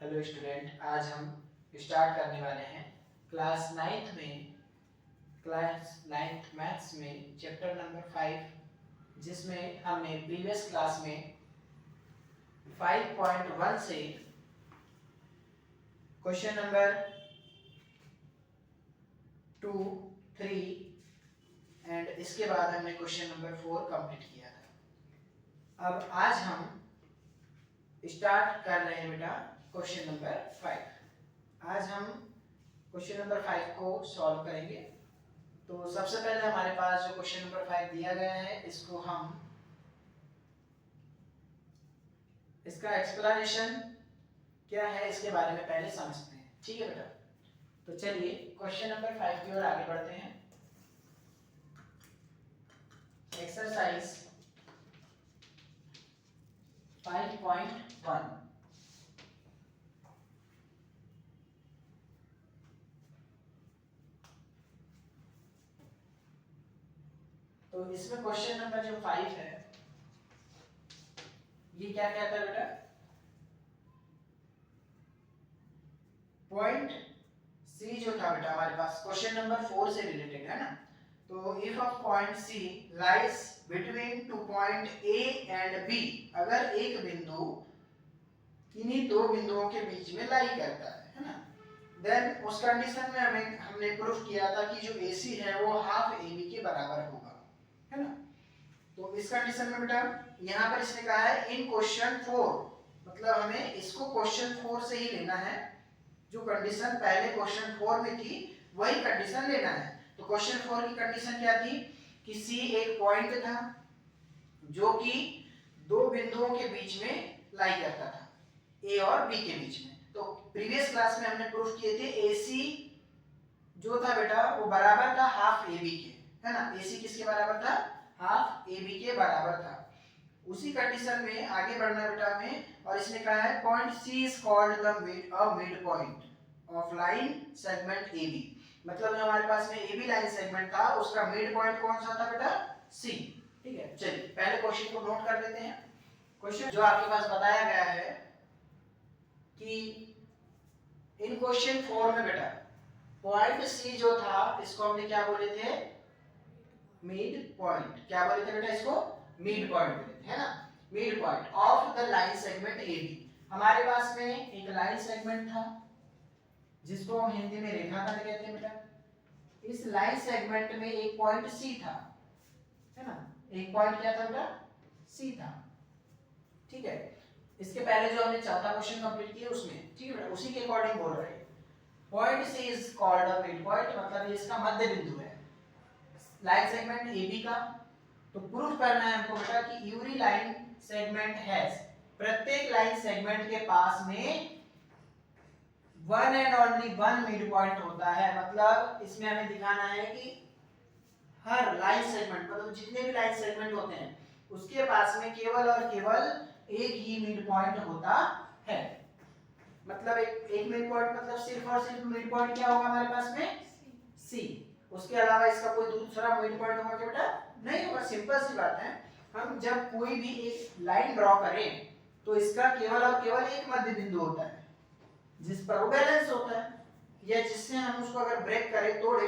Hello student, आज हम start करने वाले हैं क्लास नाइन्थ मैथ्स में चैप्टर नंबर 5, जिसमें हमने प्रीवियस क्लास में 5.1 से क्वेश्चन नंबर 2, 3 एंड इसके बाद हमने क्वेश्चन नंबर 4 कंप्लीट किया था। अब आज हम स्टार्ट कर रहे हैं बेटा क्वेश्चन नंबर 5। आज हम क्वेश्चन नंबर 5 को सॉल्व करेंगे। तो सबसे पहले हमारे पास जो क्वेश्चन नंबर 5 दिया गया है, इसको हम इसका एक्सप्लेनेशन क्या है इसके बारे में पहले समझते हैं। ठीक है बेटा, तो चलिए क्वेश्चन नंबर 5 की ओर आगे बढ़ते हैं। एक्सरसाइज 5.1। तो इसमें क्वेश्चन नंबर जो 5 है, ये क्या कहता है बेटा? पॉइंट सी जो था बेटा हमारे पास क्वेश्चन नंबर 4 से रिलेटेड है ना। तो if of point C lies between 2 point A and B, अगर एक बिंदु किन्हीं दो बिंदुओं के बीच में लाई करता है ना, देन उस कंडीशन में हमने प्रूफ किया था कि जो AC है वो हाफ AB के बराबर होगा, है ना। तो इस कंडीशन में बेटा यहाँ पर इसने कहा है इन क्वेश्चन 4, मतलब हमें इसको क्वेश्चन 4 से ही लेना है। जो कंडीशन पहले क्वेश्चन 4 में थी वही कंडीशन लेना है। तो क्वेश्चन 4 की कंडीशन क्या थी कि C एक पॉइंट था जो कि दो बिंदुओं के बीच में लाई करता था, A और B के बीच में। तो प्रीवियस क्लास में हमने प्रूफ किए थे AC जो था बेटा वो बराबर था हाफ AB के, है ना। AC किसके बराबर था? हाफ AB के बराबर था। उसी कंडीशन में आगे बढ़ना बेटा हमें, और इसने कहा है point C is called the mid point of line segment AB। मतलब जो हमारे पास में AB लाइन सेगमेंट था उसका मिड पॉइंट कौन सा था बेटा? C। ठीक है, चलिए पहले क्वेश्चन को नोट कर लेते हैं। क्वेश्चन जो आपके पास बताया गया है कि इन क्वेश्चन 4 में बेटा पॉइंट C जो था इसको हमने क्या बोले थे? Mid point. क्या बोले थे बेटा इसको? मिड पॉइंट बोले थे, है ना। Mid point of the line segment AB। हमारे पास में एक लाइन सेगमेंट था जिसको हम हिंदी में रेखाखंड कहते हैं बेटा। इस लाइन सेगमेंट में एक पॉइंट C था, है ना। एक पॉइंट क्या था बेटा? C था। ठीक है, इसके पहले जो हमने चौथा क्वेश्चन कंप्लीट किया उसमें, ठीक है बेटा, उसी के अकॉर्डिंग बोल रहे हैं। Point C is called a mid point, मतलब ये इसका मध्य बिंदु है लाइन सेगमेंट AB का। तो प्रूफ करना है हमको बेटा कि एवरी लाइन सेगमेंट हैज, प्रत्येक लाइन सेगमेंट के पास में one and only one mid point होता है। मतलब इसमें हमें दिखाना है कि हर लाइन सेगमेंट, मतलब जितने भी लाइन सेगमेंट होते हैं उसके पास में केवल और केवल एक ही मिड पॉइंट होता है। मतलब एक मिड पॉइंट मतलब सिर्फ और सिर्फ मिड पॉइंट क्या होगा हमारे पास में? C। उसके अलावा इसका कोई दूसरा मिड पॉइंट होगा क्या बेटा? नहीं होगा। सिंपल सी बात है, हम जब कोई भी एक लाइन ड्रॉ करें तो इसका केवल और केवल एक मध्य बिंदु होता है जिस पर वो बैलेंस होता है, या जिससे हम उसको अगर ब्रेक करें, तोड़े,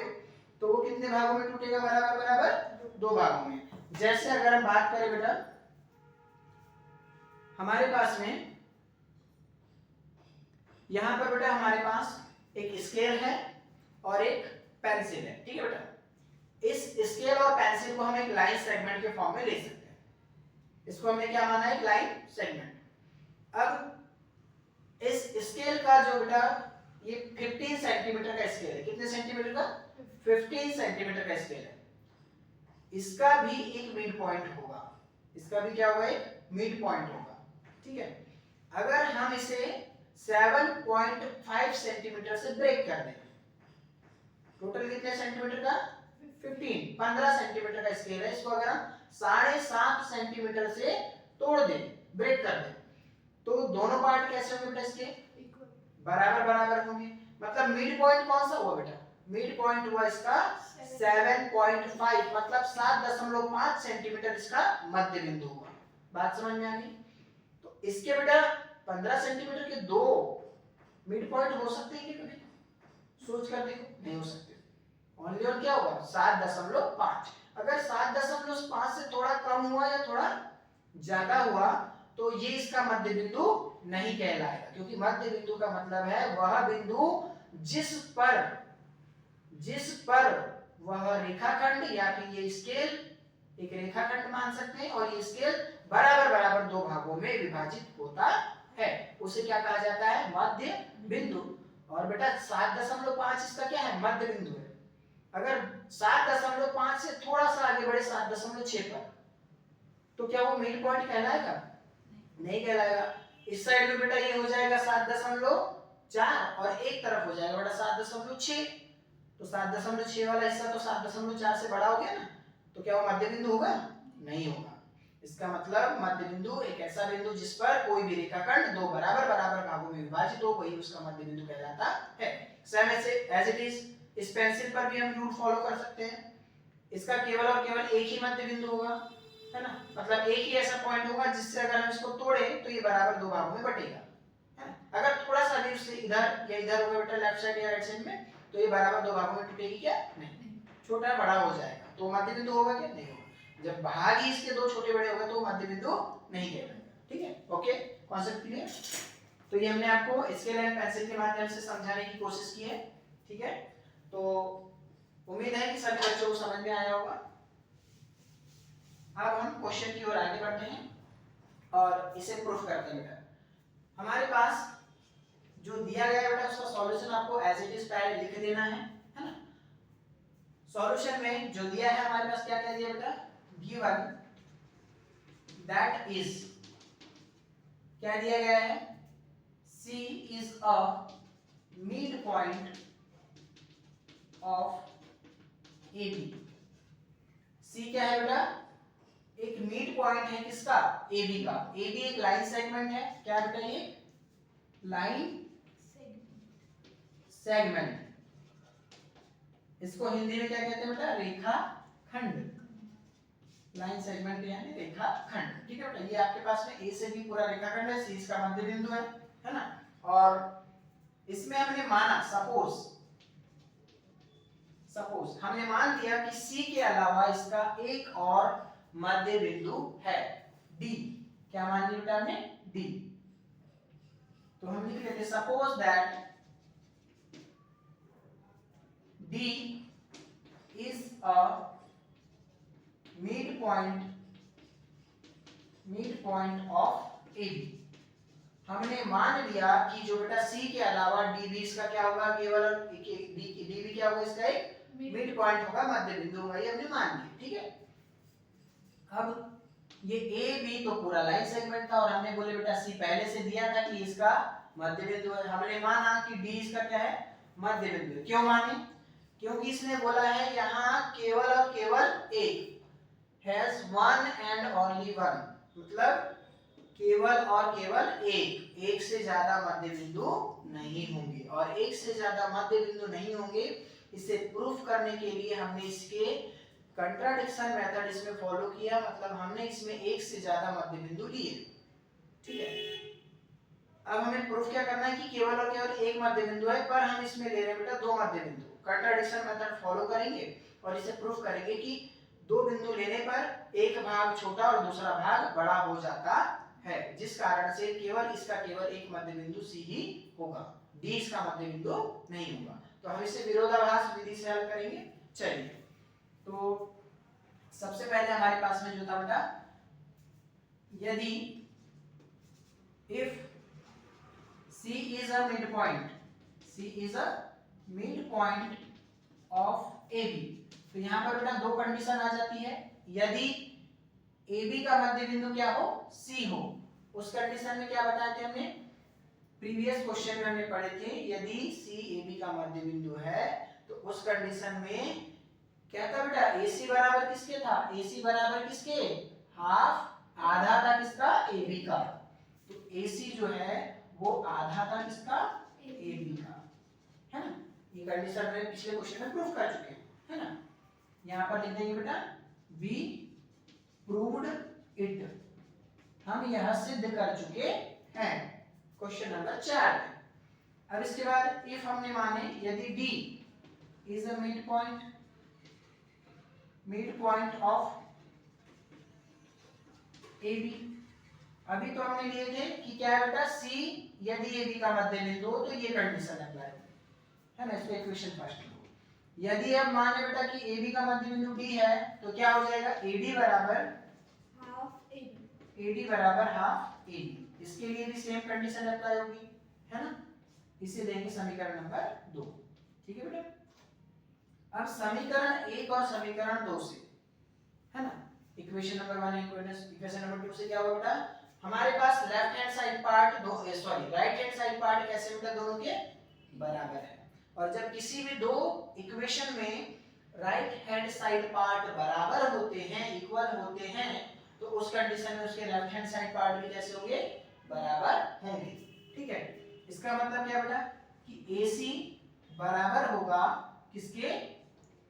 तो वो कितने भागों में टूटेगा? बराबर बराबर दो भागों में। जैसे अगर हम बात करें बेटा, हमारे पास में यहां पर बेटा हमारे पास एक स्केल है और एक पेंसिल है, ठीक है बेटा। इस स्केल और पेंसिल को हम एक लाइन सेगमेंट के फॉर्म में ले सकते हैं। इसको हमने क्या माना है? एक लाइन सेगमेंट। अब इस स्केल का जो बेटा ये 15 सेंटीमीटर का स्केल है। कितने सेंटीमीटर का? 15 सेंटीमीटर का स्केल है। इसका भी एक मिड पॉइंट होगा। इसका भी क्या होगा? एक मिड पॉइंट होगा, ठीक है। अगर हम इसे 7.5 सेंटीमीटर से ब्रेक कर दें, टोटल कितने सेंटीमीटर का? 15 सेंटीमीटर का स्केल है। इसको अगर हम 7.5 सेंटीमीटर से तोड़ दें, ब्रेक कर दें, तो दोनों पार्ट कैसे होंगे बेटा? इसके बराबर बराबर होंगे। मतलब मिड पॉइंट कौन सा हुआ बेटा? मिड पॉइंट हुआ इसका 7.5, मतलब 7.5 सेंटीमीटर इसका मध्य बिंदु हुआ। बात समझ में आ गई? तो इसके बेटा 15 सेंटीमीटर के दो मिड पॉइंट हो सकते हैं क्या कभी? सोच कर देखो, नहीं हो सकते। ओनली और क्या होगा 7.5। अगर 7.5 से थोड़ा कम हुआ या थोड़ा ज्यादा हुआ तो ये इसका मध्य बिंदु नहीं कहलाएगा, क्योंकि मध्य बिंदु का मतलब है वह बिंदु जिस पर वह रेखाखंड या फिर ये स्केल एक रेखाखंड मान सकते हैं और ये स्केल बराबर बराबर दो भागों में विभाजित होता है, उसे क्या कहा जाता है? मध्य बिंदु। और बेटा 7.5 इसका क्या है? मध्य बिंदु है। अगर 7.5 से थोड़ा सा आगे बढ़े 7.6 पर तो क्या वो मिड पॉइंट कहलाएगा? नहीं कहलाएगा। इस साइड में बेटा ये हो जाएगा 7.4 और एक तरफ हो जाएगा बेटा 7.6। तो 7.6 वाला हिस्सा तो 7.4 से बड़ा हो गया ना, तो क्या वो मध्य बिंदु होगा? नहीं होगा। इसका मतलब मध्य बिंदु एक ऐसा बिंदु जिस पर कोई भी रेखाखंड दो बराबर बराबर भागों में विभाजित हो, वही उसका मध्य बिंदु कहलाता है। सेम ऐसे एज इट इज इस पेंसिल पर भी हम रूल फॉलो कर सकते हैं। इसका केवल और केवल एक ही मध्य बिंदु होगा, है ना, मतलब एक ही ऐसा पॉइंट होगा जिससे अगर हम इसको तोड़े तो ये बराबर दो भागों में बटेगा, है ना। अगर थोड़ा सा भी उससे इधर या इधर होगा बेटा लेफ्ट साइड या राइट साइड में, तो ये बराबर दो भागों में टूटेगी क्या? नहीं, छोटा बड़ा हो जाएगा, तो मध्य बिंदु होगा क्या? नहीं होगा। जब भाग ही इसके दो छोटे बड़े होगा तो मध्य बिंदु नहीं कहलाएगा। ठीक है, ओके, कॉन्सेप्ट क्लियर? तो ये हमने आपको स्केल एंड पेंसिल के माध्यम से समझाने की कोशिश की है। ठीक है, तो उम्मीद है कि सभी बच्चों को समझ में आया होगा। अब हम क्वेश्चन की ओर आगे बढ़ते हैं और इसे प्रूफ करते हैं। बेटा हमारे पास जो दिया गया है बेटा उसका सॉल्यूशन आपको एज इट इज पहले लिख देना है ना। सॉल्यूशन में जो दिया है हमारे पास क्या क्या दिया बेटा? गिवन दैट इज, क्या दिया गया है? C is a midpoint of AB। C क्या है बेटा? एक मिड पॉइंट है किसका? AB का। AB एक लाइन सेगमेंट है, क्या बेटा? ये लाइन सेगमेंट, इसको हिंदी में क्या कहते हैं बेटा? रेखा खंड। लाइन सेगमेंट यानी रेखा खंड। ठीक है बेटा, ये आपके पास में A से B पूरा रेखा खंड है, C इसका मध्य बिंदु है ना। और इसमें हमने माना सपोज हमने मान लिया कि C के अलावा इसका एक और मध्य बिंदु है D। क्या मान लिया बेटा हमने? D। तो हम लिख लेते suppose that D is a midpoint of AB। हमने मान लिया कि जो बेटा C के अलावा DB इसका क्या होगा? केवल DB क्या होगा? इसका एक मिड पॉइंट होगा, मध्य बिंदु होगा, ये हमने मान लिया। ठीक है, अब ये AB तो पूरा लाइन सेगमेंट था और हमने बोले बेटा C पहले से दिया था कि इसका मध्य बिंदु है। हमने माना कि D इसका क्या है? मध्य बिंदु। क्यों माने? क्योंकि इसने बोला है यहाँ केवल और केवल एक, has one and only one, मतलब केवल और केवल एक से ज्यादा मध्य बिंदु नहीं होंगे। और एक से ज्यादा मध्य बिंदु नहीं होंगे, इसे प्रूफ करने के लिए हमने इसके कंट्राडिक्शन मेथड इसमें फॉलो किया, मतलब हमने इसमें एक से ज्यादा मध्य बिंदु लिए। ठीक है, अब हमें प्रूफ क्या करना है कि केवल और केवल एक मध्य बिंदु है, पर हम इसमें ले रहे हैं बेटा दो मध्य बिंदु। कंट्राडिक्शन मेथड फॉलो करेंगे और इसे प्रूफ करेंगे कि दो बिंदु लेने पर एक भाग छोटा और दूसरा भाग बड़ा हो जाता है, जिस कारण से केवल इसका केवल एक मध्य बिंदु C ही होगा, D इसका मध्य बिंदु नहीं होगा। तो हम इसे विरोधाभास विधि से हल करेंगे। चलिए, तो सबसे पहले हमारे पास में जो था बेटा, यदि if C is a midpoint of AB, तो यहाँ पर बेटा दो कंडीशन आ जाती है। यदि AB का मध्य बिंदु क्या हो? C हो। उस कंडीशन में क्या बताए थे हमने? प्रीवियस क्वेश्चन में हमने पढ़े थे, यदि C AB का मध्य बिंदु है तो उस कंडीशन में क्या था बेटा? AC बराबर किसके था? AC बराबर किसके? हाफ, आधा था किसका? AB का। तो AC जो है वो आधा था किसका? AB का, है ना। ये कंडीशन में पिछले क्वेश्चन में प्रूफ कर चुके हैं, है ना। यहाँ पर लिख देंगे बेटा we proved it, हम यह सिद्ध कर चुके हैं। क्वेश्चन नंबर 4 में अब इसके बाद इफ हमने माने यदि D is a mid point of AB। अभी तो हमने लिए थे कि क्या है बेटा, C यदि AB का मध्य बिंदु हो तो ये कंडीशन अप्लाई होगी, है ना। इसको इक्वेशन फर्स्ट लो। यदि अब माने बेटा कि AB का मध्य बिंदु D है तो क्या हो जाएगा, AD बराबर हाफ AB। इसके लिए भी सेम कंडीशन अप्लाई होगी, है ना। इसे देंगे समीकरण नंबर 2। ठीक है बेटा। अब समीकरण 1 और समीकरण 2 से, है ना, इक्वेशन नंबर 1 इक्वेशन नंबर 2 से क्या होगा बेटा, हमारे पास left hand side part right hand side part कैसे बेटा, दोनों के बराबर है। और जब किसी भी दो इक्वेशन में राइट हैंड साइड पार्ट बराबर होते हैं, इक्वल होते हैं, तो उस कंडीशन में उसके लेफ्ट हैंड साइड पार्ट भी कैसे होंगे, बराबर होंगे। ठीक है। इसका मतलब क्या बेटा कि AC बराबर होगा किसके,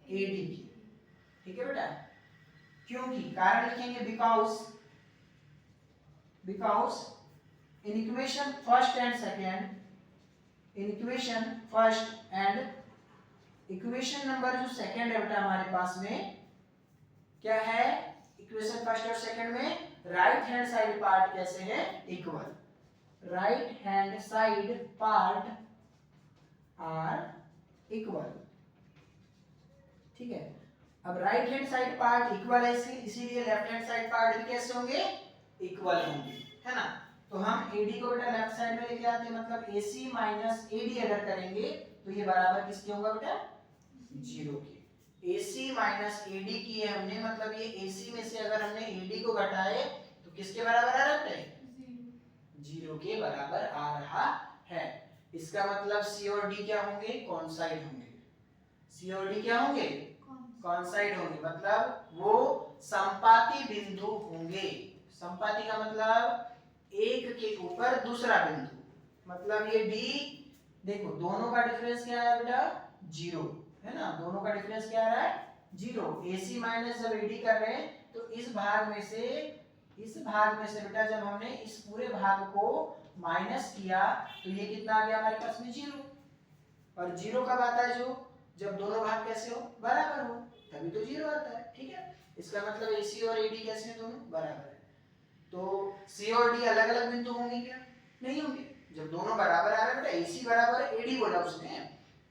AD के। ठीक है बेटा। क्योंकि कारण लिखेंगे because in equation first and equation number जो सेकंड है बेटा हमारे पास में क्या है, इक्वेशन फर्स्ट और सेकंड में राइट हैंड साइड पार्ट कैसे है, equal. Right hand side part are equal. ठीक है। अब right hand side part equal है, इसीलिए लेफ्ट हैंड साइड पार्ट भी कैसे होंगे, इक्वल होंगे, है ना। तो हम AD को बेटा लेफ्ट साइड में लेके आते हैं, मतलब AC माइनस AD अगर करेंगे तो ये बराबर किसके होगा बेटा, 0 के। AC माइनस AD किए हमने, मतलब ये AC में से अगर हमने AD को घटाए तो किसके बराबर आ रहा है, 0 के बराबर आ रहा है। इसका मतलब C और D क्या होंगे, कॉन्साइड होंगे। C और D क्या होंगे, कॉन्साइड होंगे, मतलब वो संपाती बिंदु होंगे। संपाती का मतलब एक के ऊपर दूसरा बिंदु, मतलब ये D देखो दोनों का डिफरेंस क्या है बेटा, 0, है ना। दोनों का डिफरेंस क्या आ रहा है, 0। AC माइनस जब AD कर रहे हैं तो इस भाग में से बेटा जब हमने इस पूरे भाग को माइनस किया तो ये कितना आ गया हमारे पास में, 0। और 0 कब आता है, जब दोनों भाग कैसे हो, बराबर हो, तभी तो 0 आता है। ठीक है। इसका मतलब AC और AD कैसे हैं, दोनों बराबर है। तो C और D अलग अलग बिंदु होंगे क्या, नहीं होंगे। जब दोनों बराबर आ रहे हैं बेटा, AC बराबर AD बोला उसने,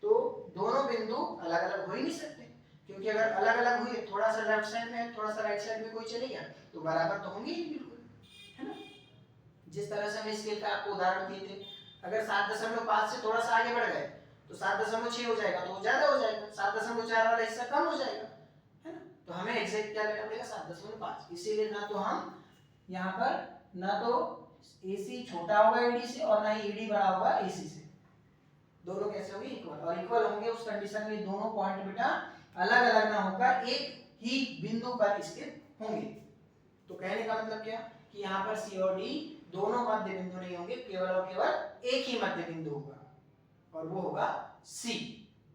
तो दोनों बिंदु अलग अलग हो ही नहीं सकते, क्योंकि अगर अलग अलग हुए, थोड़ा सा लेफ्ट साइड में थोड़ा सा राइट साइड में कोई चले गया तो बराबर तो होंगे ही बिल्कुल, है ना। जिस तरह से हम स्केल का आपको उदाहरण दिए थे, अगर 7.5 से थोड़ा सा आगे बढ़ गए तो 7.6 हो जाएगा, तो ज्यादा हो जाएगा, 7.4 वाला हिस्सा कम हो जाएगा, है ना। तो हमें एग्जैक्ट क्या लेना पड़ेगा, 7.5। इसीलिए ना तो हम यहाँ पर ना तो AC छोटा होगा AD से और ना ही AD बड़ा होगा AC से, दोनों कैसे होंगे, इक्वल। और इक्वल होंगे उस कंडीशन में दोनों पॉइंट बेटा अलग अलग ना होकर एक ही बिंदु पर स्थित होंगे। तो कहने का मतलब क्या कि यहाँ पर C और D दोनों मध्य बिंदु नहीं होंगे, केवल और केवल एक ही मध्य बिंदु होगा और वो होगा C।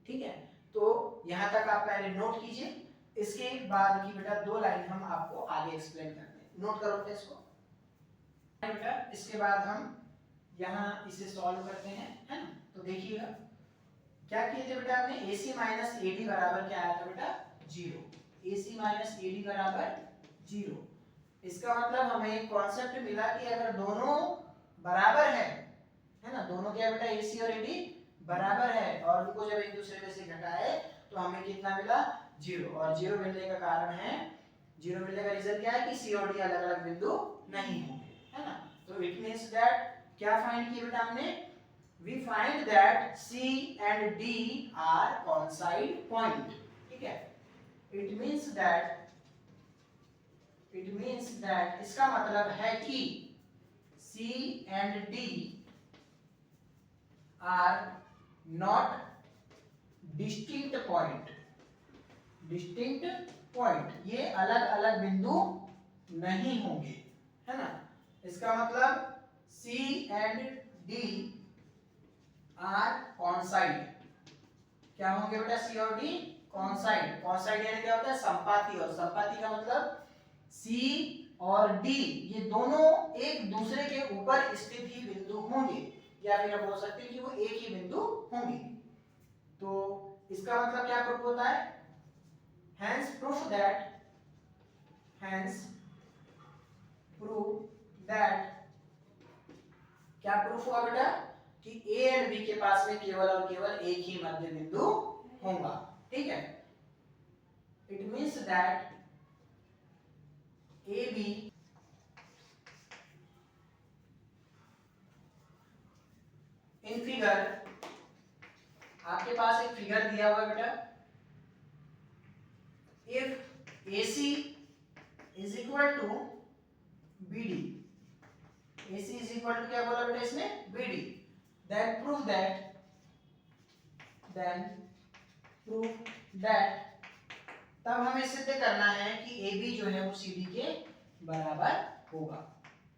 ठीक है। तो यहाँ तक आप पहले नोट कीजिए, इसके बाद की बेटा 2 लाइन हम आपको आगे एक्सप्लेन करते हैं। नोट करो बेटा इसको बेटा। इसके बाद हम यहाँ इसे सॉल्व करते हैं, है ना। तो देखिएगा क्या किए थे बेटा हमने, AC माइनस AD बराबर क्या आया था बेटा, 0। AC माइनस AD बराबर 0। इसका मतलब हमें एक कॉन्सेप्ट मिला कि अगर दोनों बराबर है ना, दोनों क्या बेटा AC और AD बराबर है और उनको जब एक दूसरे में से घटाए तो हमें कितना मिला, 0। और 0 मिलने का कारण है, 0 मिलने का रीजन क्या है कि C और D अलग अलग बिंदु नहीं होंगे, है ना। तो इट मींस दैट क्या फाइंड किया बेटा हमने, we find that C and D are coincide point। ठीक है। it means that इसका मतलब है कि C and D are not distinct point, ये अलग अलग बिंदु नहीं होंगे, है ना। इसका मतलब C and D are coincide, क्या होंगे बेटा, C और D कॉन्साइड। कॉन्साइड यानी क्या होता है, संपाती। और संपाती का मतलब C और D ये दोनों एक दूसरे के ऊपर स्थित ही बिंदु होंगे, या फिर हम बोल सकते हैं कि वो एक ही बिंदु होंगे। तो इसका मतलब क्या प्रूफ होता है? hence proof that क्या प्रूफ हुआ बेटा कि ए एंड बी के पास में केवल और केवल एक ही मध्य बिंदु होगा। ठीक है, it means that A B in figure, आपके पास एक फिगर दिया हुआ है बेटा, if AC is equal to BD, AC is equal to क्या बोला बेटा इसमें? BD, then prove that तब हमें सिद्ध करना है कि AB जो है वो CD के बराबर होगा।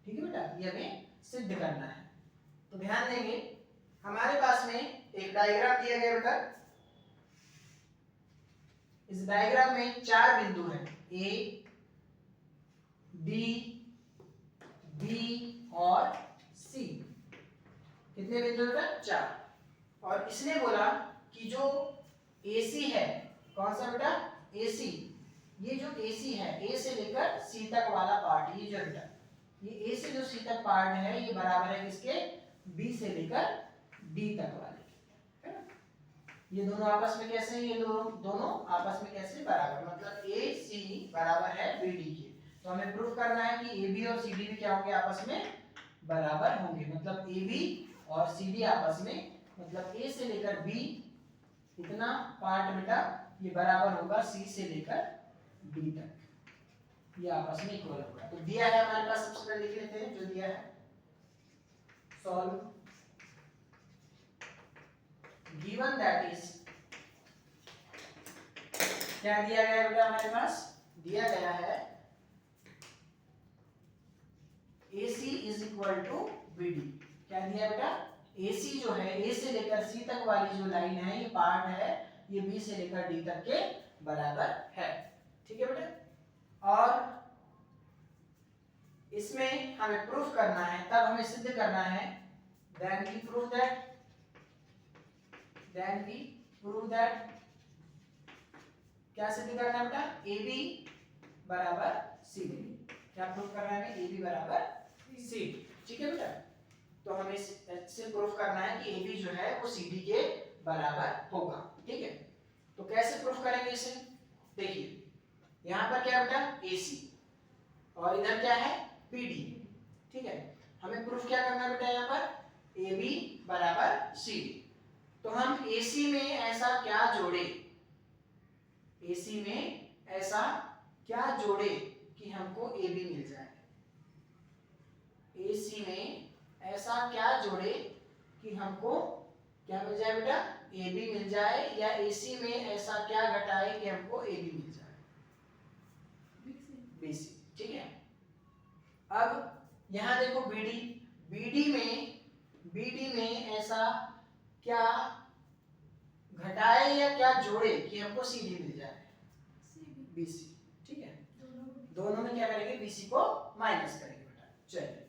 ठीक है बेटा, ये हमें सिद्ध करना है। तो ध्यान देंगे, हमारे पास में एक डायग्राम दिया गया बेटा, इस डायग्राम में 4 बिंदु हैं, A, D, B और C। कितने बिंदु बेटा? 4। और इसने बोला कि जो AC है, कौन सा बेटा? AC, ये जो AC है, A से लेकर C तक वाला पार्ट, ये जो बेटा, ये A से जो C तक पार्ट है, ये बराबर है किसके? B से लेकर D तक वाले। ये दोनों आपस में कैसे हैं? ये दोनों आपस में कैसे बराबर, मतलब AC बराबर है BD के। तो हमें प्रूफ करना है कि AB और CD भी क्या होंगे? आपस में बराबर होंगे। मतलब AB और CD आपस में, मतलब A से लेकर B इतना पार्ट बेटा ये बराबर होगा C से लेकर D तक, ये आपस में इक्वल होगा। तो दिया है हमारे पास, सबसे पहले लिख लेते हैं जो दिया है, सॉल्व गिवन दैट इज, क्या दिया गया है बेटा? हमारे पास दिया गया है AC is equal to BD। क्या दिया बेटा? AC जो है, A से लेकर C तक वाली जो लाइन है, ये पार्ट है, ये B से लेकर D तक के बराबर है। ठीक है बेटा, और इसमें हमें प्रूफ करना है, तब हमें सिद्ध करना है, then we prove that क्या सिद्ध करना है बेटा? AB बराबर CD। क्या प्रूफ करना है? AB बराबर CD। ठीक है बेटा, तो हमें इससे प्रूफ करना है कि AB जो है वो CD के बराबर होगा। ठीक है, तो कैसे प्रूफ करेंगे इसे? देखिए, यहाँ पर क्या बेटा? AC और इधर क्या है? BD। ठीक है, हमें प्रूफ क्या करना है बेटा? यहाँ पर AB बराबर CD। तो हम AC में ऐसा क्या जोड़े, AC में ऐसा क्या जोड़े कि हमको AB मिल जाए? AC में ऐसा क्या जोड़े कि हमको क्या मिल जाए बेटा? AB मिल जाए, या AC में ऐसा क्या घटाए कि हमको AB मिल जाए? BC। ठीक है, अब यहां देखो BD में ऐसा क्या घटाए या क्या जोड़े कि हमको CD मिल जाए? BC। ठीक है, दोनों में क्या करेंगे? BC को माइनस करेंगे बेटा। चलिए,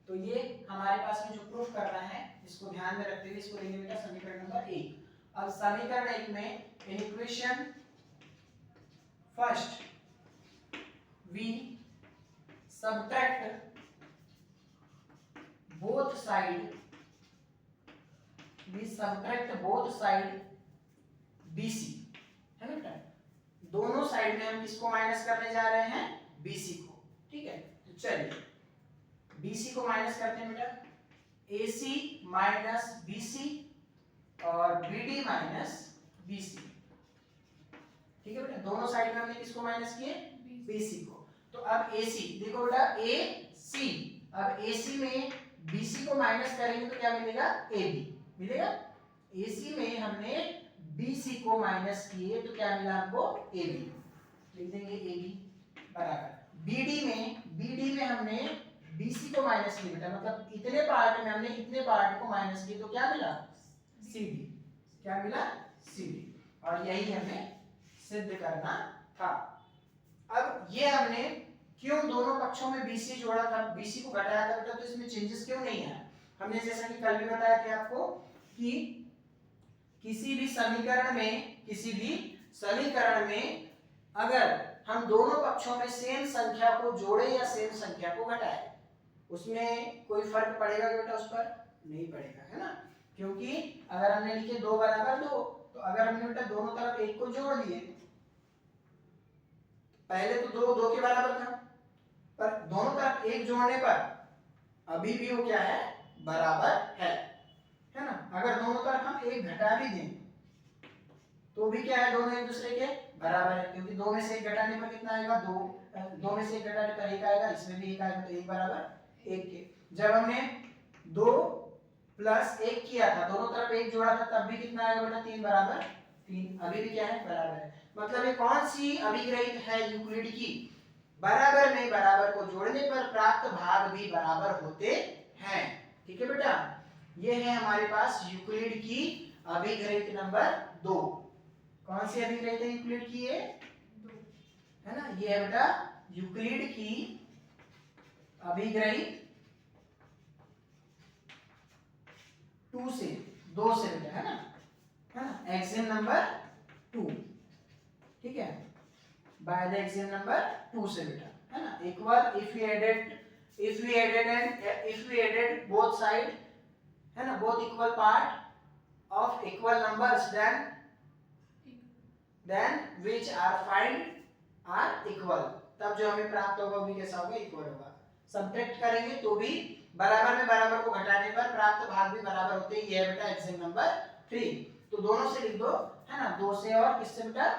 तो ये हमारे पास में जो प्रूफ करना है, इसको ध्यान में रखते हुए इसको लेंगे बेटा समीकरण नंबर 1। अब समीकरण 1 में इन equation first we subtract both side BC, है ना बेटा? दोनों साइड में हम किसको माइनस करने जा रहे हैं? BC को। ठीक है, तो चलिए BC को माइनस करते हैं बेटा, AC माइनस BC और BD माइनस BC। ठीक है बेटा, दोनों साइड में हमने किसको माइनस किए? BC को। तो अब AC देखो बेटा, AC, अब AC में BC को माइनस करेंगे तो क्या मिलेगा? AB मिलेगा। AC में हमने BC को माइनस किए तो क्या मिला हमको? AB। लिख देंगे AB बराबर BD में हमने BC को माइनस किया बेटा, मतलब इतने पार्ट में हमने इतने पार्ट को माइनस किए तो क्या मिला? CD। क्या मिला? CD। और यही हमें सिद्ध करना था। अब ये हमने क्यों दोनों पक्षों में BC जोड़ा था, BC को घटाया था बेटा, तो इसमें चेंजेस क्यों नहीं आया? हमने जैसा कि कल भी बताया था आपको कि किसी भी समीकरण में अगर हम दोनों पक्षों में सेम संख्या को जोड़े या सेम संख्या को घटाए, उसमें कोई फर्क पड़ेगा बेटा? उस पर नहीं पड़ेगा, है ना। क्योंकि अगर हमने लिखे 2 बराबर 2, तो अगर हमने बेटा दोनों तरफ 1 को जोड़ दिए, पहले तो 2 2 के बराबर था, पर दोनों तरफ 1 जोड़ने पर अभी भी वो क्या है? बराबर है ना। अगर दोनों तरफ हम 1 घटा भी दें तो भी क्या है? दोनों एक दूसरे के बराबर है, क्योंकि 2 में से 1 घटाने पर कितना आएगा? 2 में से 1 घटाने पर 1 आएगा, इसमें भी 1 आएगा, तो 1 बराबर 1 के। जब हमने 2 प्लस 1 किया था, दोनों तरफ 1 जोड़ा था, तब भी कितना आएगा बेटा? 3 बराबर 3, अभी भी क्या है? बराबर है। मतलब ये कौन सी अभिग्रहित है यूक्लिड की? बराबर में बराबर को जोड़ने पर प्राप्त भाग भी बराबर होते हैं। ठीक है बेटा, ये है हमारे पास यूक्लिड की अभिग्रहित नंबर 2। कौन सी अभिग्रहित है यूक्लिड की? ये है ना, ये है बेटा यूक्लिड की अभिग्रहित 2 से बेटा, है ना, एक्सियम नंबर 2। ठीक है, बाय द एक्सियम नंबर 2 से बेटा, है ना। Equal if we added both side, है ना, both equal part of equal numbers, then which are find are equal, तब जो हमें प्राप्त होगा वो भी कैसा होगा? इक्वल होगा। सब्ट्रैक्ट करेंगे तो भी बराबर में बराबर को घटाने पर प्राप्त भाग भी बराबर होते हैं। ये है बेटा एग्जाम नंबर 3। तो दोनों से लिख दो, है ना, 2 से और किससे बेटा?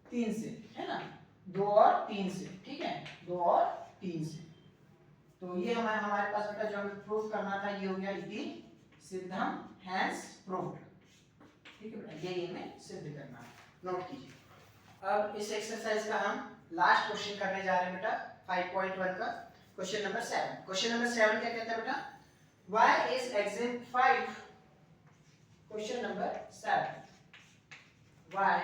3 से, है ना, 2 और 3 से। ठीक है, 2 और 3 से। तो ये हमारे पास बेटा जो हमें प्रूफ करना था, ये हो गया इति सिद्धम हैंस प्रूव्ड। ठीक है बेटा, ये हमें सिद्ध करना है, नोट कीजिए। अब इस एक्सरसाइज का हम लास्ट क्वेश्चन करने जा रहे हैं बेटा, 5.1 का क्वेश्चन नंबर 7। क्वेश्चन नंबर 7 क्या कहता है बेटा? y is exim 5। Question number 7, y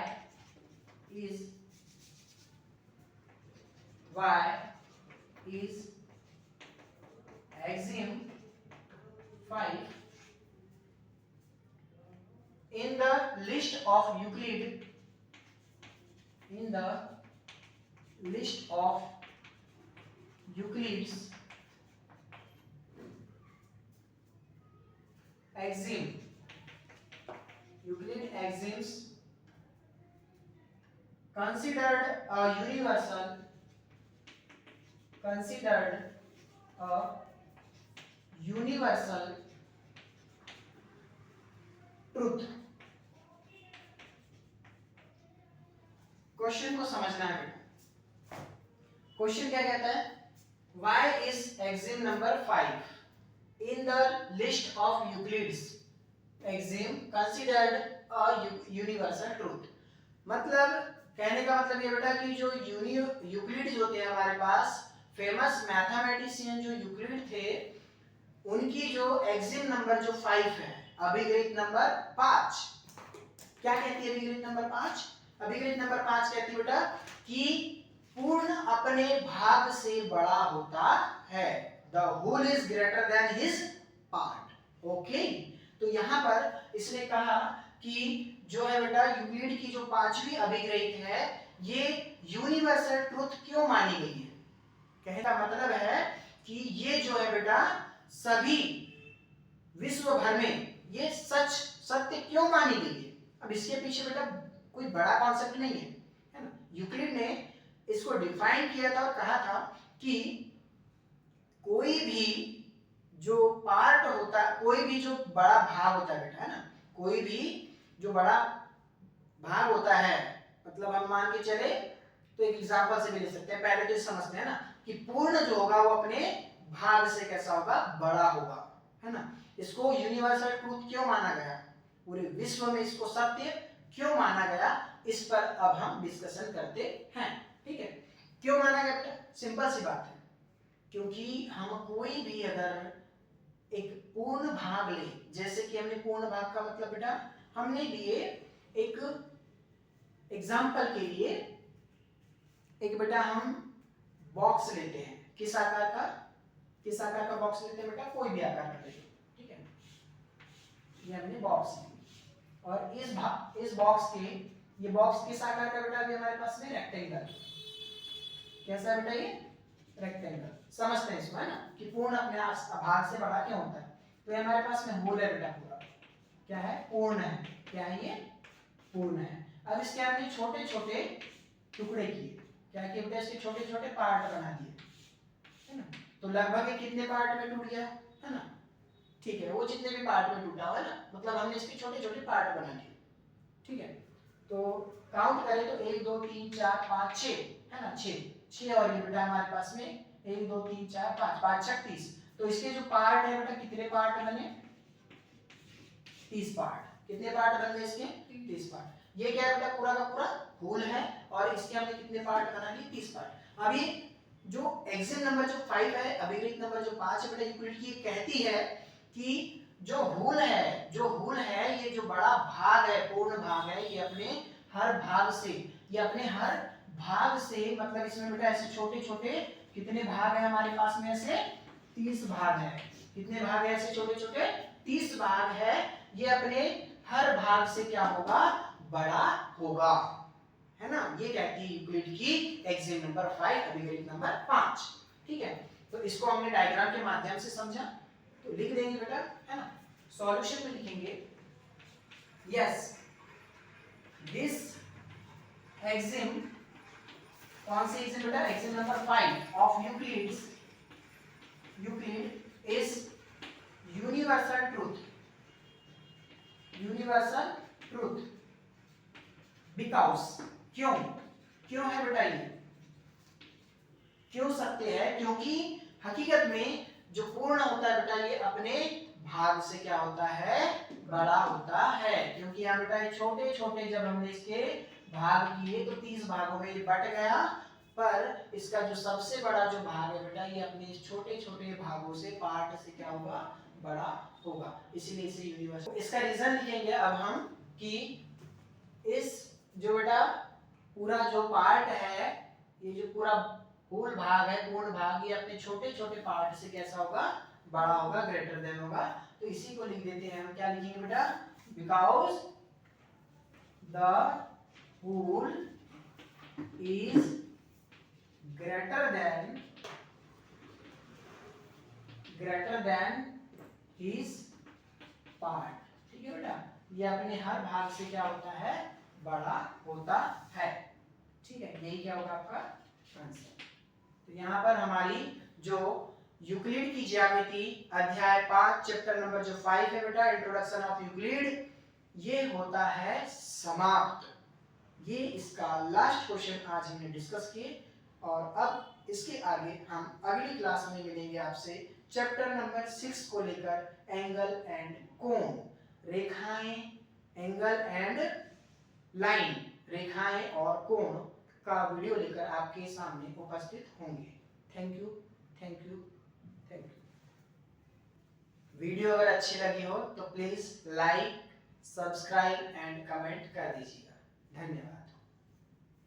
is exim 5 in the list of Euclid, Euclid's axiom, Euclid axioms considered a universal truth। Question को समझना है बेटा। क्वेश्चन क्या कहता है? y is axiom number 5 in the list of Euclid's axiom considered a universal truth। मतलब कहने का मतलब ये बेटा कि जो यूक्लिड होते हैं हमारे पास, फेमस मैथमेटिशियन जो यूक्लिड थे, उनकी जो एग्जिम नंबर जो 5 है, अभिग्रहित नंबर 5, क्या कहती है अभिग्रहित नंबर 5? अभिग्रहित नंबर 5 कहती है बेटा कि पूर्ण अपने भाग से बड़ा होता है, the whole is greater than his part. Okay, तो यहाँ पर इसने कहा कि जो है बेटा यूक्लिड की जो 5वीं अभिग्रहित है, ये यूनिवर्सल ट्रुथ क्यों मानी गई है? कहने का मतलब है कि ये जो है बेटा सभी विश्व भर में ये सत्य क्यों मानी गई है? अब इसके पीछे बेटा कोई बड़ा कॉन्सेप्ट नहीं है ना। यूक्लिड ने इसको डिफाइन किया था और कहा था कि कोई भी जो पार्ट होता, कोई भी जो बड़ा भाग होता है बेटा, है ना, कोई भी जो बड़ा भाग होता है, मतलब हम मान के चले तो एक एग्जांपल से भी ले सकते हैं। पहले तो समझते हैं ना कि पूर्ण जो होगा वो अपने भाग से कैसा होगा? बड़ा होगा, है ना। इसको यूनिवर्सल ट्रूथ क्यों माना गया, पूरे विश्व में इसको सत्य क्यों माना गया, इस पर अब हम डिस्कशन करते हैं। ठीक है, क्यों माना गया बेटा? सिंपल सी बात है, क्योंकि हम कोई भी अगर एक पूर्ण भाग ले, जैसे कि हमने पूर्ण भाग का मतलब बेटा हमने लिए एक एग्जाम्पल के लिए, एक बेटा हम बॉक्स लेते हैं, किस आकार का बॉक्स लेते हैं बेटा? कोई भी आकार का लेते हैं, ठीक है। ये हमने बॉक्स ली और इस बॉक्स के, ये बॉक्स किस आकार का बेटा अभी हमारे पास में? रेक्टेंगल। कैसा बेटा ये? रेक्टेंगल। समझते हैं इसको, है ना, कि पूर्ण अपने भाग से बड़ा क्यों होता है। तो ये हमारे पास में होल है बेटा पूरा। क्या है? पूर्ण है। क्या है ये? पूर्ण है। अब इसके हमने छोटे छोटे टुकड़े किए। क्या किए बेटा? इसके छोटे छोटे पार्ट बना दिए, है ना। तो लगभग ये कितने पार्ट में टूट गया, है ना। ठीक है, वो जितने भी पार्ट में टूटा हुआ है ना, मतलब हमने इसके छोटे छोटे पार्ट बना दिए। ठीक है, तो काउंट करें तो 1 2 3 4 5 6, है ना, 6 और ये बेटा हमारे पास में 1 2 3 4 5, 5 6 30। तो इसके जो पार्ट है बेटा, कितने पार्ट बने? 30 पार्ट। कितने पार्ट बन गए इसके? 30 पार्ट। ये क्या है बेटा? पूरा का पूरा होल है और इसके हमने कितने पार्ट बना लिए? 30 पार्ट। अभी जो एक्सिम नंबर जो 5 है, अभिव्यक्त नंबर जो 5 है बेटा, यूक्लिड की कहती है कि जो होल है, ये जो बड़ा भाग है, पूर्ण भाग है, ये अपने हर भाग से, मतलब इसमें बेटा ऐसे छोटे छोटे कितने भाग है हमारे पास में? ऐसे 30 भाग है। कितने भाग है ऐसे छोटे छोटे? 30 भाग है। ये अपने हर भाग से क्या होगा? बड़ा होगा, है ना। ये कहती है यूक्लिड की एक्सिम नंबर 5, अभिव्यक्त नंबर 5। ठीक है, तो इसको हमने डायग्राम के माध्यम से समझा, तो लिख देंगे बेटा, है ना। सॉल्यूशन में लिखेंगे, यस दिस एक्सिम, कौन सी एक्सिम बेटा? Exim number 5 of Euclid is universal truth because, क्यों है बेटा ये? क्यों सत्य है? क्योंकि हकीकत में जो पूर्ण होता है बेटा, ये अपने भाग से क्या होता है? बड़ा होता है। क्योंकि यहाँ बेटा ये छोटे छोटे जब हमने इसके भाग किए तो 30 भागों में ये बट गया, पर इसका जो सबसे बड़ा जो भाग है बेटा, ये अपने छोटे छोटे भागों से, पार्ट से क्या होगा? बड़ा होगा। इसीलिए इसे यूनिवर्सल। इसका रीजन लिखेंगे अब हम कि इस जो बेटा पूरा जो पार्ट है, ये जो पूरा होल भाग है, पूर्ण भाग, ये अपने छोटे छोटे पार्ट से कैसा होगा? बड़ा होगा, ग्रेटर देन होगा। तो इसी को लिख देते हैं हम। क्या लिखेंगे बेटा? Because the whole is greater than his part. ठीक है बेटा, ये अपने हर भाग से क्या होता है? बड़ा होता है। ठीक है, यही क्या होगा आपका आंसर। तो यहाँ पर हमारी जो यूक्लिड की ज्यामिति अध्याय 5 चैप्टर नंबर जो 5 है बेटा, इंट्रोडक्शन ऑफ यूक्लिड, ये होता है समाप्त। ये इसका लास्ट क्वेश्चन आज हमने डिस्कस किए और अब इसके आगे हम अगली क्लास में मिलेंगे आपसे चैप्टर नंबर 6 को लेकर, एंगल एंड कोण, रेखाएं, एंगल एंड लाइन, रेखाएं और कोण का वीडियो लेकर आपके सामने उपस्थित होंगे। Thank you. वीडियो अगर अच्छी लगी हो तो please like, subscribe and comment कर दीजिएगा। धन्यवाद।